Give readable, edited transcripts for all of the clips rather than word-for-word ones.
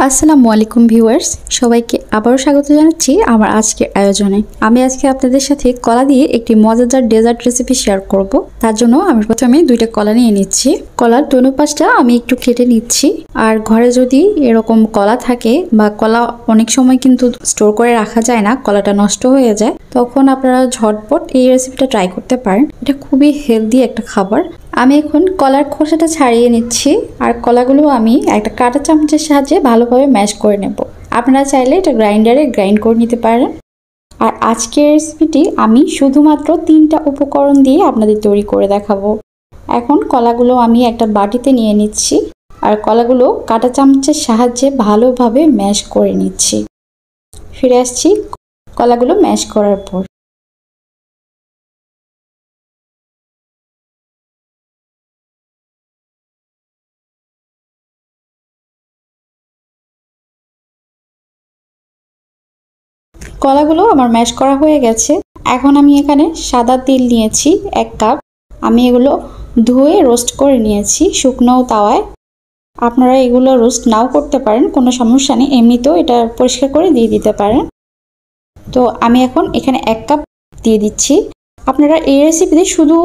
আসসালামু আলাইকুম ভিউয়ার্স, সবাইকে আবারও স্বাগত জানাচ্ছি আমার আজকের আয়োজনে। আমি আজকে আপনাদের সাথে কলা দিয়ে একটি মজাদার ডেজার্ট রেসিপি শেয়ার করব। তার জন্য আমি প্রথমে দুইটা কলা নিয়ে নিচ্ছি। কলার দোনো পাশটা আমি একটু কেটে নিচ্ছি। আর ঘরে যদি এরকম কলা থাকে বা কলা অনেক সময় কিন্তু স্টোর করে রাখা যায় না, কলাটা নষ্ট হয়ে যায়, তখন আপনারা ঝটপট এই রেসিপিটা ট্রাই করতে পারেন। এটা খুবই হেলদি একটা খাবার। আমি এখন কলার খোসাটা ছাড়িয়ে নিচ্ছি আর কলাগুলো আমি একটা কাঁটা চামচের সাহায্যে ভালোভাবে ম্যাশ করে নেব। আপনারা চাইলে এটা গ্রাইন্ডারে গ্রাইন্ড করে নিতে পারেন। আর আজকের রেসিপিটি আমি শুধুমাত্র 3টা উপকরণ দিয়ে আপনাদের তৈরি করে দেখাবো। এখন কলাগুলো আমি একটা বাটিতে নিয়ে নিচ্ছি আর কলাগুলো কাঁটা চামচের সাহায্যে ভালোভাবে ম্যাশ করে নিচ্ছি। ফিরে আসছি কলাগুলো ম্যাশ করার পর। কলাগুলো আমার ম্যাশ করা হয়ে গেছে। এখন আমি এখানে সাদা তিল নিয়েছি 1 কাপ। আমি এগুলো ধুয়ে রোস্ট করে নিয়েছি শুকনো তাওয়ায়। আপনারা এগুলো রোস্ট নাও করতে পারেন, কোনো সমস্যা নেই, এমনিতেও এটা পরিষ্কার করে দিয়ে দিতে পারেন। তো আমি এখন এখানে 1 কাপ দিয়ে দিচ্ছি। আপনারা এই রেসিপিতে শুধু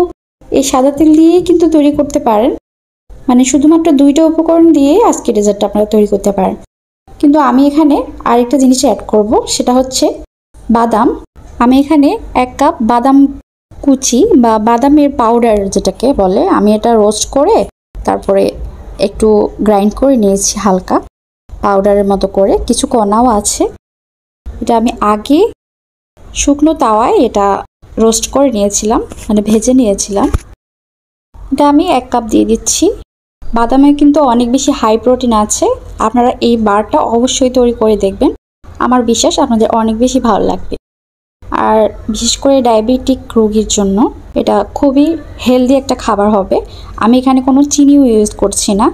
এই সাদা তিল দিয়েই কিন্তু তৈরি করতে পারেন, মানে শুধুমাত্র 2টা উপকরণ দিয়ে আজকে ডেজার্টটা আপনারা তৈরি করতে পারেন। কিন্তু আমি এখানে আরেকটা জিনিস অ্যাড করব, সেটা হচ্ছে বাদাম। আমি এখানে 1 কাপ বাদাম কুচি বা বাদামের পাউডার যেটাকে বলে, আমি এটা রোস্ট করে তারপরে একটু গ্রাইন্ড করে নিয়েছি হালকা পাউডারের মতো করে। কিছু কণাও আছে। এটা আমি আগে শুকনো তাওয়ায় এটা রোস্ট করে নিয়েছিলাম, মানে ভেজে নিয়েছিলাম। এটা আমি 1 কাপ দিয়ে দিচ্ছি। বাদামে কিন্তু অনেক বেশি হাই প্রোটিন আছে। আপনারা এই বারটা অবশ্যই তৈরি করে দেখবেন, আমার বিশ্বাস আপনাদের অনেক বেশি ভালো লাগবে। আর বিশেষ করে ডায়াবেটিক রোগীর জন্য এটা খুবই হেলদি একটা খাবার হবে। আমি এখানে কোনো চিনিও ইউজ করছি না,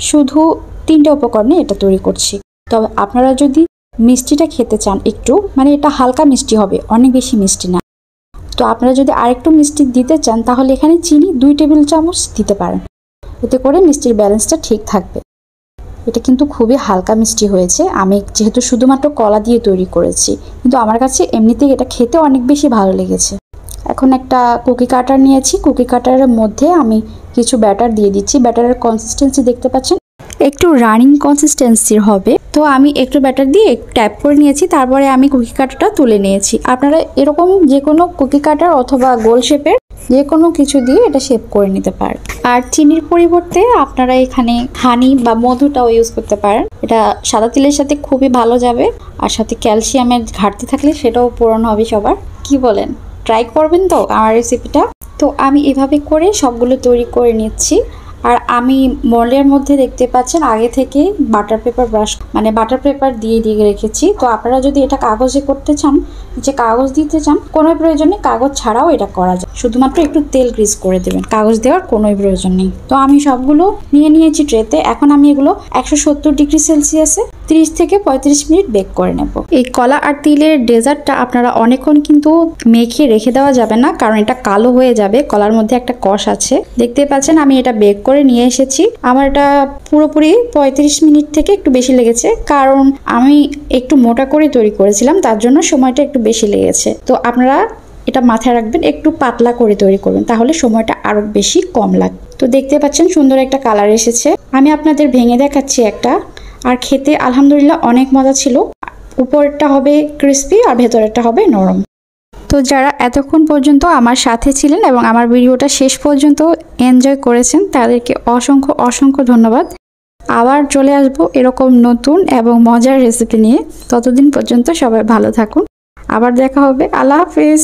শুধু 3টা উপকরণে এটা তৈরি করছি। তবে আপনারা যদি মিষ্টিটা খেতে চান একটু, মানে এটা হালকা মিষ্টি হবে, অনেক বেশি মিষ্টি না, তো আপনারা যদি আরেকটু মিষ্টি দিতে চান তাহলে এখানে চিনি 2 টেবিল চামচ দিতে পারেন। এতে করে মিষ্টির ব্যালেন্সটা ঠিক থাকবে। এটা কিন্তু খুবই হালকা মিষ্টি হয়েছে, আমি যেহেতু শুধুমাত্র কলা দিয়ে তৈরি করেছি, কিন্তু আমার কাছে এমনিতেই এটা খেতে অনেক বেশি ভালো লেগেছে। এখন একটা কুকি কাটার নিয়েছি, কুকি কাটারের মধ্যে আমি কিছু ব্যাটার দিয়ে দিচ্ছি। ব্যাটারের কনসিস্টেন্সি দেখতে পাচ্ছেন, একটু রানিং কনসিস্টেন্সির হবে। তো আমি একটু ব্যাটার দিয়ে ট্যাপ করে নিয়েছি, তারপরে আমি কুকি কাটারটা তুলে নিয়েছি। আপনারা এরকম যে কোনো কুকি কাটার অথবা গোল শেপের যে কোনো কিছু দিয়ে এটা শেপ করে নিতে পারেন। আর চিনির পরিবর্তে আপনারা এখানে হানি বা মধুটাও ইউজ করতে পারেন। এটা সাদা তিলের সাথে খুবই ভালো যাবে, আর সাথে ক্যালসিয়ামের ঘাটতি থাকলে সেটাও পূরণ হবে সবার। কি বলেন, ট্রাই করবেন তো আমার রেসিপিটা? তো আমি এভাবে করে সবগুলো তৈরি করে নিচ্ছি। আর আমি মোল্ডের মধ্যে দেখতে পাচ্ছেন আগে থেকে বাটার পেপার ব্রাশ, মানে বাটার পেপার দিয়ে রেখেছি। তো আপনারা যদি এটা কাগজে করতে চান, যে কাগজ দিতে চান, কোনো প্রয়োজনে কাগজ ছাড়াও এটা করা যায়, শুধুমাত্র একটু তেল গ্রিস করে দেবেন, কাগজ দেওয়ার কোনো প্রয়োজন নেই। তো আমি সবগুলো নিয়ে নিয়েছি ট্রেতে। এখন আমি এগুলো 170 ডিগ্রি সেলসিয়াসে 30 থেকে 35 মিনিট বেক করে নেব। এই কলা আর তিলের ডেজার্টটা আপনারা অনেকক্ষণ কিন্তু মেখে রেখে দেওয়া যাবে না, কারণ এটা কালো হয়ে যাবে। কলার মধ্যে একটা কষ আছে, দেখতে পাচ্ছেন। আমি এটা বেক করে নিয়ে এসেছি। আমার এটা পুরোপুরি 35 মিনিট থেকে একটু বেশি লেগেছে, কারণ আমি একটু মোটা করে তৈরি করেছিলাম, তার জন্য সময়টা একটু বেশি লেগেছে। তো আপনারা এটা মাথায় রাখবেন, একটু পাতলা করে তৈরি করবেন, তাহলে সময়টা আরো বেশি কম লাগবে। তো দেখতে পাচ্ছেন সুন্দর একটা কালার এসেছে। আমি আপনাদের ভেঙে দেখাচ্ছি একটা। আর খেতে আলহামদুলিল্লাহ অনেক মজা ছিল। উপরেরটা হবে ক্রিস্পি আর ভেতরেরটা হবে নরম। তো যারা এতক্ষণ পর্যন্ত আমার সাথে ছিলেন এবং আমার ভিডিওটা শেষ পর্যন্ত এনজয় করেছেন, তাদেরকে অসংখ্য অসংখ্য ধন্যবাদ। আবার চলে আসবো এরকম নতুন এবং মজার রেসিপি নিয়ে। ততদিন পর্যন্ত সবাই ভালো থাকুন। আবার দেখা হবে। আল্লাহ হাফেজ।